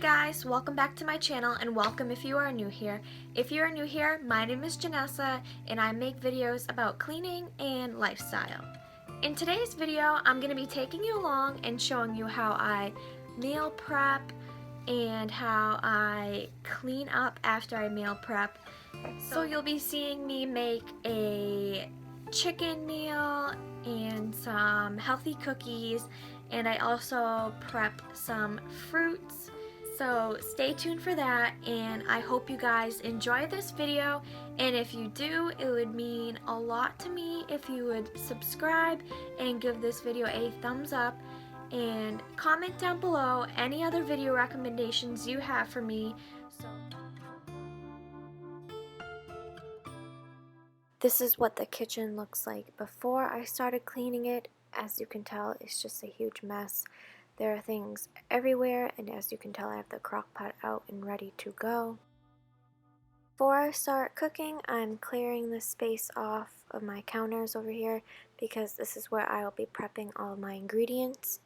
guys, welcome back to my channel and welcome if you are new here. If you are new here, my name is Janessa and I make videos about cleaning and lifestyle. In today's video, I'm going to be taking you along and showing you how I meal prep and how I clean up after I meal prep. So you'll be seeing me make a chicken meal and some healthy cookies, and I also prep some fruits. So stay tuned for that, and I hope you guys enjoy this video, and if you do, it would mean a lot to me if you would subscribe and give this video a thumbs up, and comment down below any other video recommendations you have for me. This is what the kitchen looks like before I started cleaning it. As you can tell, it's just a huge mess. There are things everywhere, and as you can tell, I have the crock pot out and ready to go. Before I start cooking, I'm clearing the space off of my counters over here because this is where I will be prepping all of my ingredients.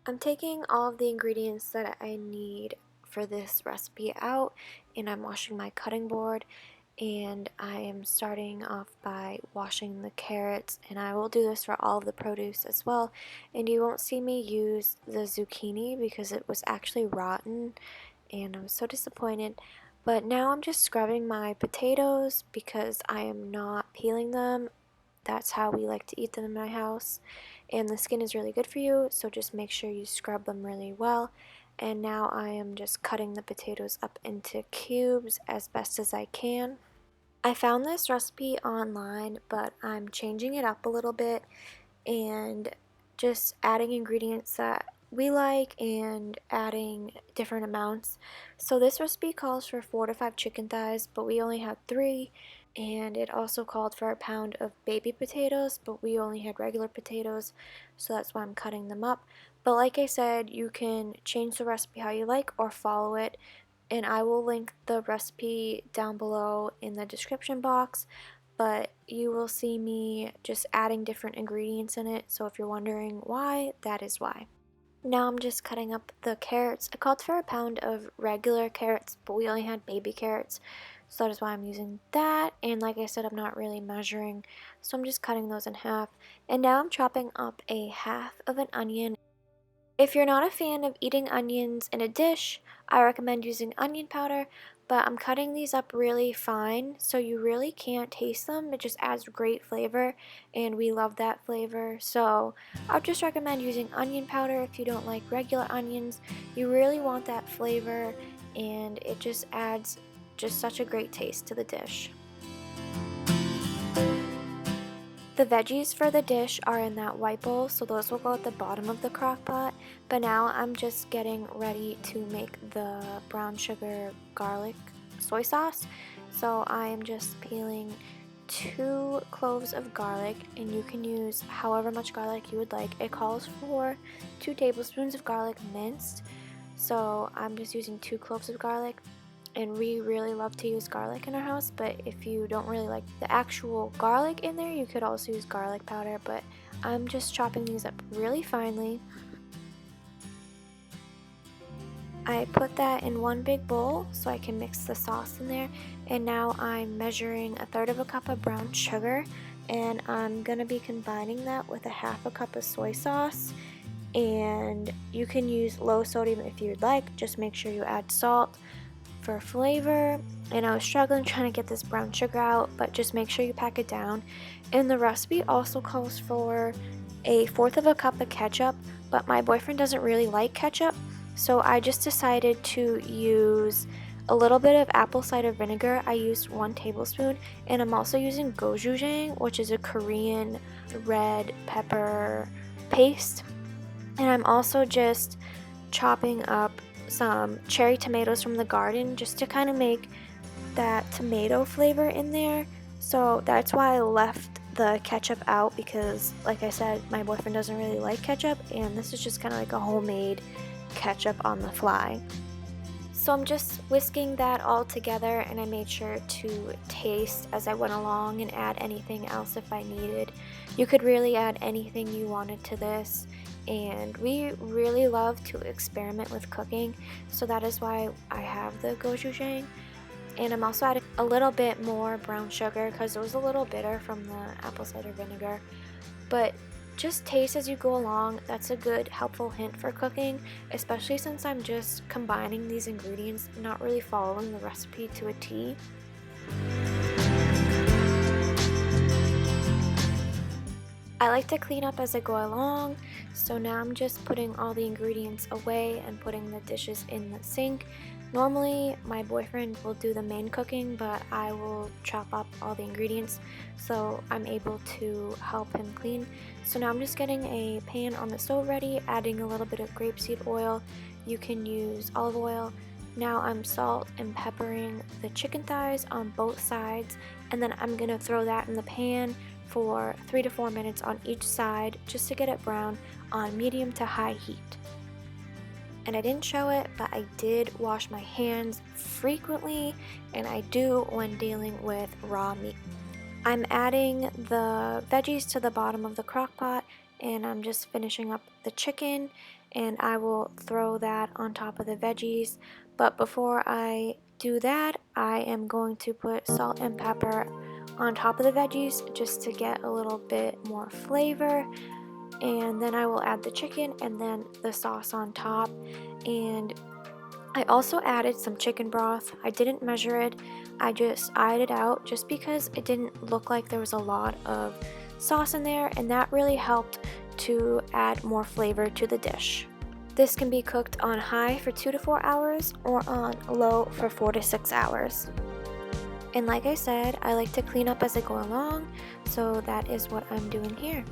I'm taking all of the ingredients that I need for this recipe out, and I'm washing my cutting board, and I am starting off by washing the carrots, and I will do this for all of the produce as well. And you won't see me use the zucchini because it was actually rotten and I'm so disappointed. But now I'm just scrubbing my potatoes because I am not peeling them. That's how we like to eat them in my house, and the skin is really good for you, so just make sure you scrub them really well. And now I am just cutting the potatoes up into cubes as best as I can. I found this recipe online, but I'm changing it up a little bit and just adding ingredients that we like and adding different amounts. So this recipe calls for 4 to 5 chicken thighs, but we only had 3, and it also called for a pound of baby potatoes, but we only had regular potatoes, so that's why I'm cutting them up. But like I said, you can change the recipe how you like or follow it, and I will link the recipe down below in the description box, but you will see me just adding different ingredients in it, so if you're wondering why, that is why. Now I'm just cutting up the carrots. I called for a pound of regular carrots, but we only had baby carrots, so that is why I'm using that. And like I said, I'm not really measuring, so I'm just cutting those in half. And now I'm chopping up a half of an onion. If you're not a fan of eating onions in a dish, I recommend using onion powder, but I'm cutting these up really fine, so you really can't taste them. It just adds great flavor, and we love that flavor. So I would just recommend using onion powder if you don't like regular onions. You really want that flavor, and it just adds just such a great taste to the dish. The veggies for the dish are in that white bowl, so those will go at the bottom of the crock pot. But now I'm just getting ready to make the brown sugar garlic soy sauce. So I am just peeling 2 cloves of garlic, and you can use however much garlic you would like. It calls for 2 tablespoons of garlic minced, so I'm just using 2 cloves of garlic. And we really love to use garlic in our house, but if you don't really like the actual garlic in there, you could also use garlic powder, but I'm just chopping these up really finely. I put that in one big bowl so I can mix the sauce in there, and now I'm measuring 1/3 cup of brown sugar, and I'm going to be combining that with 1/2 cup of soy sauce. And you can use low sodium if you'd like, just make sure you add salt for flavor. And I was struggling trying to get this brown sugar out, but just make sure you pack it down. And the recipe also calls for 1/4 cup of ketchup, but my boyfriend doesn't really like ketchup, so I just decided to use a little bit of apple cider vinegar. I used 1 tablespoon, and I'm also using gochujang, which is a Korean red pepper paste. And I'm also just chopping up some cherry tomatoes from the garden just to kind of make that tomato flavor in there. So that's why I left the ketchup out, because like I said, my boyfriend doesn't really like ketchup, and this is just kind of like a homemade ketchup on the fly. So I'm just whisking that all together, and I made sure to taste as I went along and add anything else if I needed. You could really add anything you wanted to this, and we really love to experiment with cooking, so that is why I have the gochujang. And I'm also adding a little bit more brown sugar because it was a little bitter from the apple cider vinegar. But just taste as you go along. That's a good helpful hint for cooking, especially since I'm just combining these ingredients, not really following the recipe to a T. I like to clean up as I go along, so now I'm just putting all the ingredients away and putting the dishes in the sink. Normally, my boyfriend will do the main cooking, but I will chop up all the ingredients so I'm able to help him clean. So now I'm just getting a pan on the stove ready, adding a little bit of grapeseed oil. You can use olive oil. Now I'm salt and peppering the chicken thighs on both sides, and then I'm gonna throw that in the pan for 3 to 4 minutes on each side just to get it brown on medium to high heat. And I didn't show it, but I did wash my hands frequently, and I do when dealing with raw meat. I'm adding the veggies to the bottom of the crock pot, and I'm just finishing up the chicken, and I will throw that on top of the veggies. But before I do that, I am going to put salt and pepper on top of the veggies just to get a little bit more flavor, and then I will add the chicken and then the sauce on top. And I also added some chicken broth. I didn't measure it, I just eyed it out just because it didn't look like there was a lot of sauce in there, and that really helped to add more flavor to the dish. This can be cooked on high for 2 to 4 hours or on low for 4 to 6 hours. And like I said, I like to clean up as I go along, so that is what I'm doing here.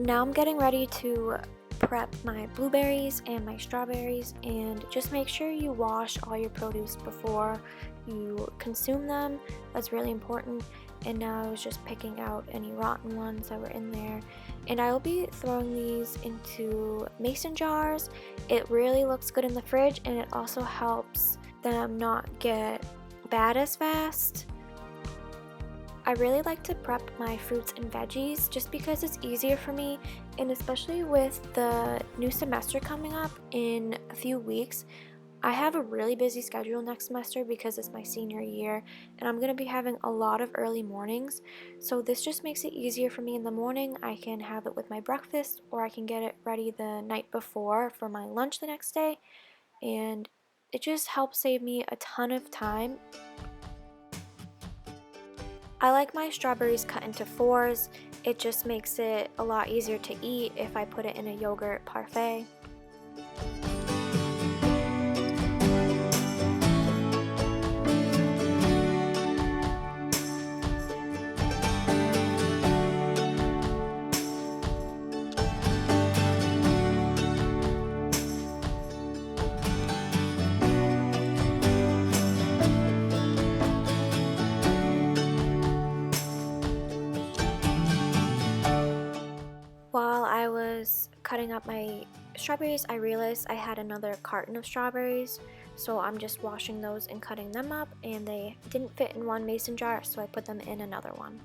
Now I'm getting ready to prep my blueberries and my strawberries, and just make sure you wash all your produce before you consume them. That's really important. And now I was just picking out any rotten ones that were in there, and I will be throwing these into mason jars. It really looks good in the fridge, and it also helps them not get bad as fast. I really like to prep my fruits and veggies just because it's easier for me, and especially with the new semester coming up in a few weeks. I have a really busy schedule next semester because it's my senior year, and I'm going to be having a lot of early mornings, so this just makes it easier for me in the morning. I can have it with my breakfast, or I can get it ready the night before for my lunch the next day, and it just helps save me a ton of time. I like my strawberries cut into fours. It just makes it a lot easier to eat if I put it in a yogurt parfait. While I was cutting up my strawberries, I realized I had another carton of strawberries, so I'm just washing those and cutting them up, and they didn't fit in one mason jar, so I put them in another one.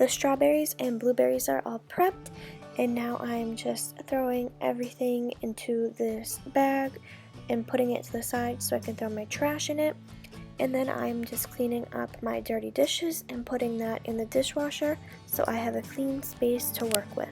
The strawberries and blueberries are all prepped, and now I'm just throwing everything into this bag and putting it to the side so I can throw my trash in it. And then I'm just cleaning up my dirty dishes and putting that in the dishwasher so I have a clean space to work with.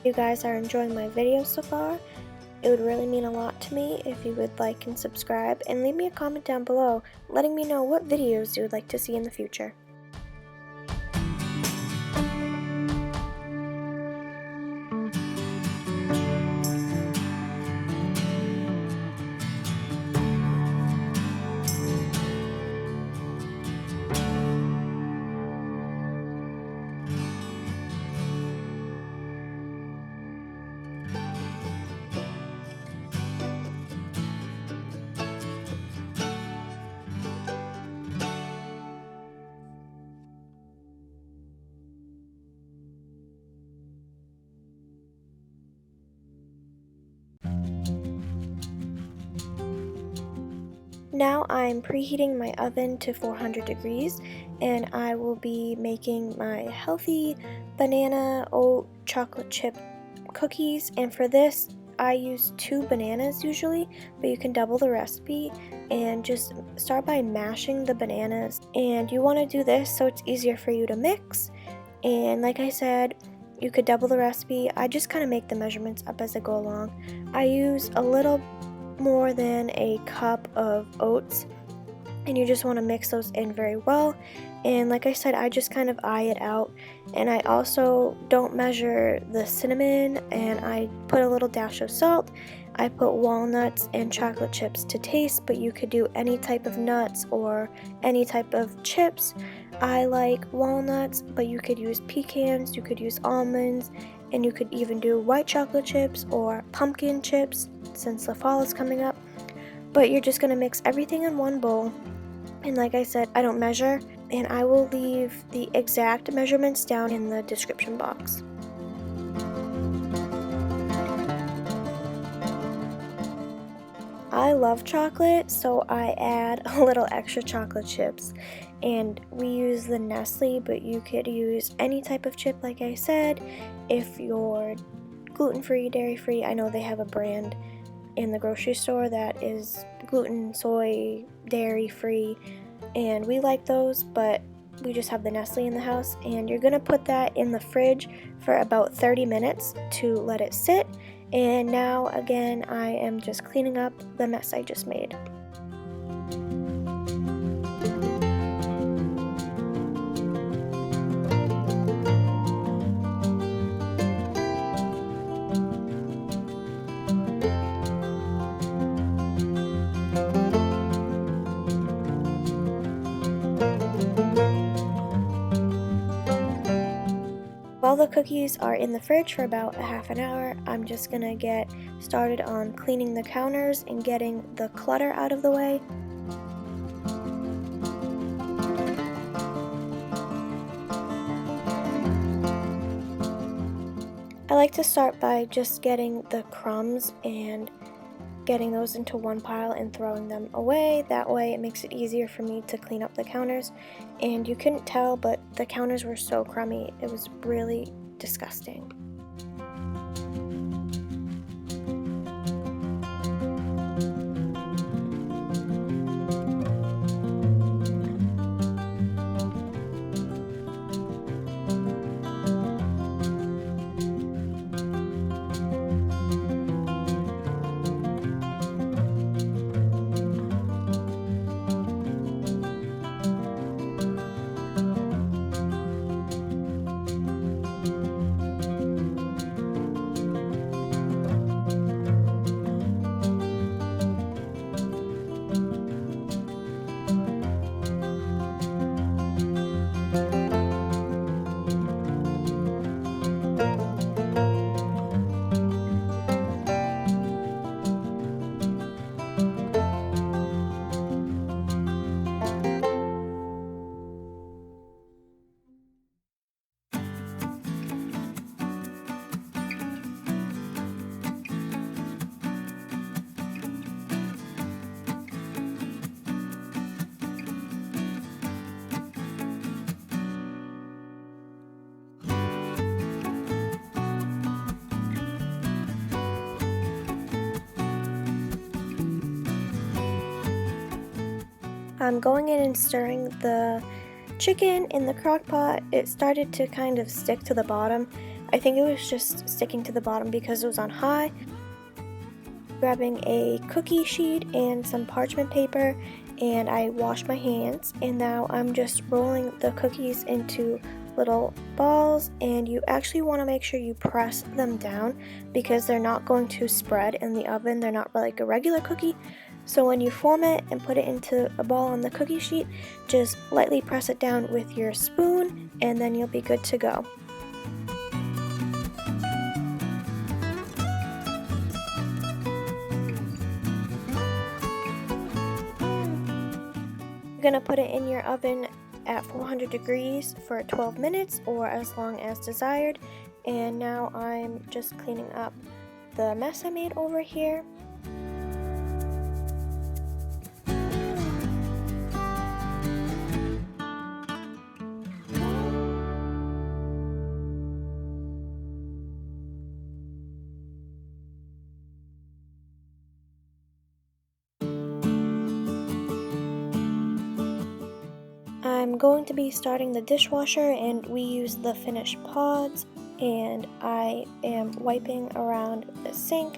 If you guys are enjoying my video so far, it would really mean a lot to me if you would like and subscribe, and leave me a comment down below letting me know what videos you would like to see in the future. Now I'm preheating my oven to 400 degrees, and I will be making my healthy banana oat chocolate chip cookies. And for this I use 2 bananas usually, but you can double the recipe and just start by mashing the bananas. And you want to do this so it's easier for you to mix. And like I said, you could double the recipe. I just kind of make the measurements up as I go along. I use a little more than a cup of oats, and you just want to mix those in very well. And like I said, I just kind of eye it out, and I also don't measure the cinnamon, and I put a little dash of salt. I put walnuts and chocolate chips to taste, but you could do any type of nuts or any type of chips. I like walnuts, but you could use pecans, you could use almonds, and you could even do white chocolate chips or pumpkin chips since the fall is coming up. But you're just going to mix everything in one bowl. And like I said, I don't measure, and I will leave the exact measurements down in the description box. I love chocolate, so I add a little extra chocolate chips, and we use the Nestle, but you could use any type of chip like I said. If you're gluten-free, dairy-free, I know they have a brand in the grocery store that is gluten, soy, dairy-free, and we like those, but we just have the Nestle in the house. And you're gonna put that in the fridge for about 30 minutes to let it sit. And now again, I am just cleaning up the mess I just made. While the cookies are in the fridge for about a half an hour, I'm just gonna get started on cleaning the counters and getting the clutter out of the way. I like to start by just getting the crumbs and getting those into one pile and throwing them away. That way it makes it easier for me to clean up the counters. And you couldn't tell, but the counters were so crummy. It was really disgusting. I'm going in and stirring the chicken in the crock pot. It started to kind of stick to the bottom. I think it was just sticking to the bottom because it was on high. Grabbing a cookie sheet and some parchment paper, and I washed my hands, and now I'm just rolling the cookies into little balls, and you actually want to make sure you press them down because they're not going to spread in the oven. They're not like a regular cookie. So when you form it and put it into a ball on the cookie sheet, just lightly press it down with your spoon, and then you'll be good to go. You're going to put it in your oven at 400 degrees for 12 minutes or as long as desired. And now I'm just cleaning up the mess I made over here. I'm going to be starting the dishwasher, and we use the finished pods, and I am wiping around the sink.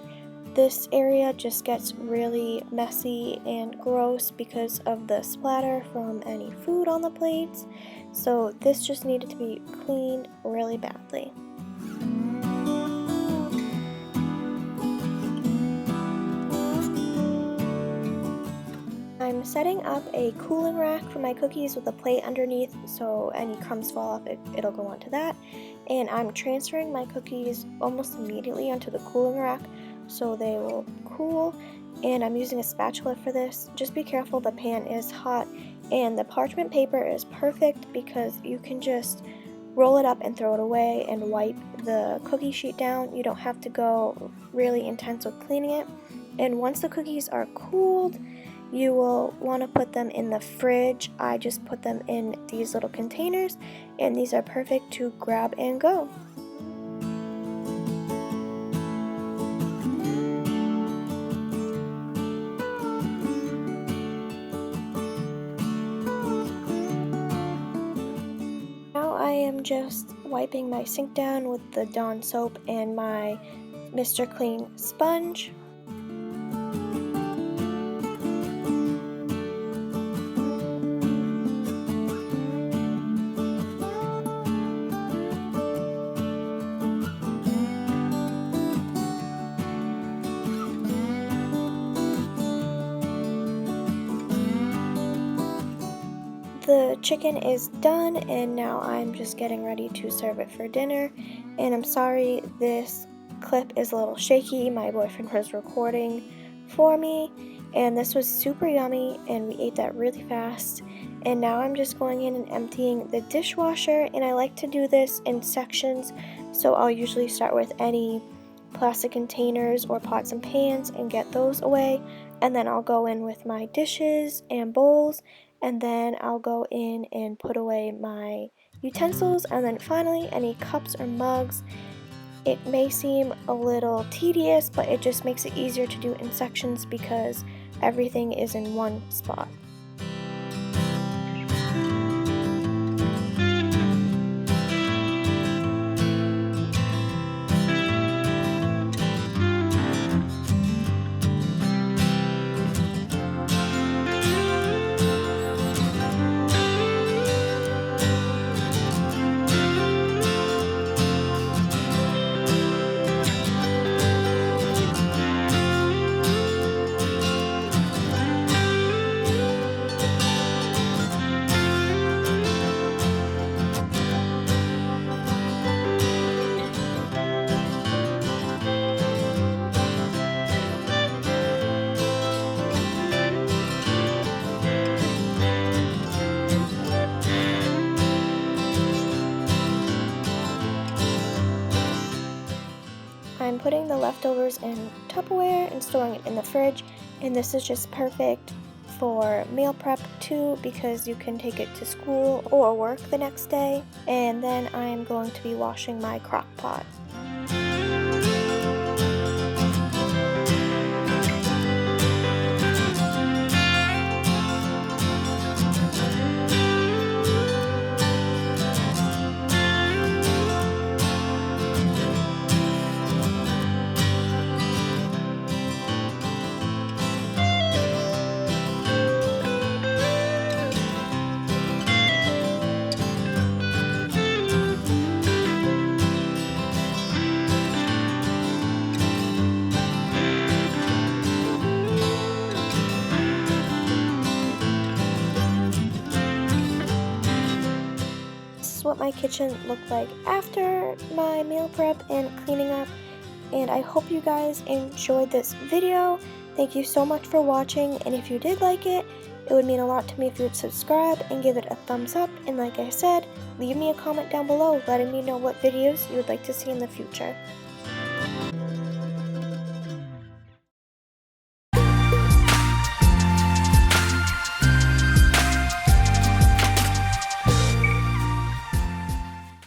This area just gets really messy and gross because of the splatter from any food on the plates, so this just needed to be cleaned really badly. I'm setting up a cooling rack for my cookies with a plate underneath, so any crumbs fall off, it'll go onto that. And I'm transferring my cookies almost immediately onto the cooling rack so they will cool. And I'm using a spatula for this. Just be careful, the pan is hot. And the parchment paper is perfect because you can just roll it up and throw it away and wipe the cookie sheet down. You don't have to go really intense with cleaning it. And once the cookies are cooled, you will want to put them in the fridge. I just put them in these little containers, and these are perfect to grab and go. Now I am just wiping my sink down with the Dawn soap and my Mr. Clean sponge. The chicken is done, and now I'm just getting ready to serve it for dinner. And I'm sorry this clip is a little shaky. My boyfriend was recording for me, and this was super yummy, and we ate that really fast. And now I'm just going in and emptying the dishwasher, and I like to do this in sections, so I'll usually start with any plastic containers or pots and pans and get those away, and then I'll go in with my dishes and bowls, and then I'll go in and put away my utensils, and then finally any cups or mugs. It may seem a little tedious, but it just makes it easier to do in sections because everything is in one spot. I'm putting the leftovers in Tupperware and storing it in the fridge, and this is just perfect for meal prep too because you can take it to school or work the next day. And then I'm going to be washing my crock pot. what my kitchen looked like after my meal prep and cleaning up. And I hope you guys enjoyed this video. Thank you so much for watching, and if you did like it, it would mean a lot to me if you would subscribe and give it a thumbs up, and like I said, leave me a comment down below letting me know what videos you would like to see in the future.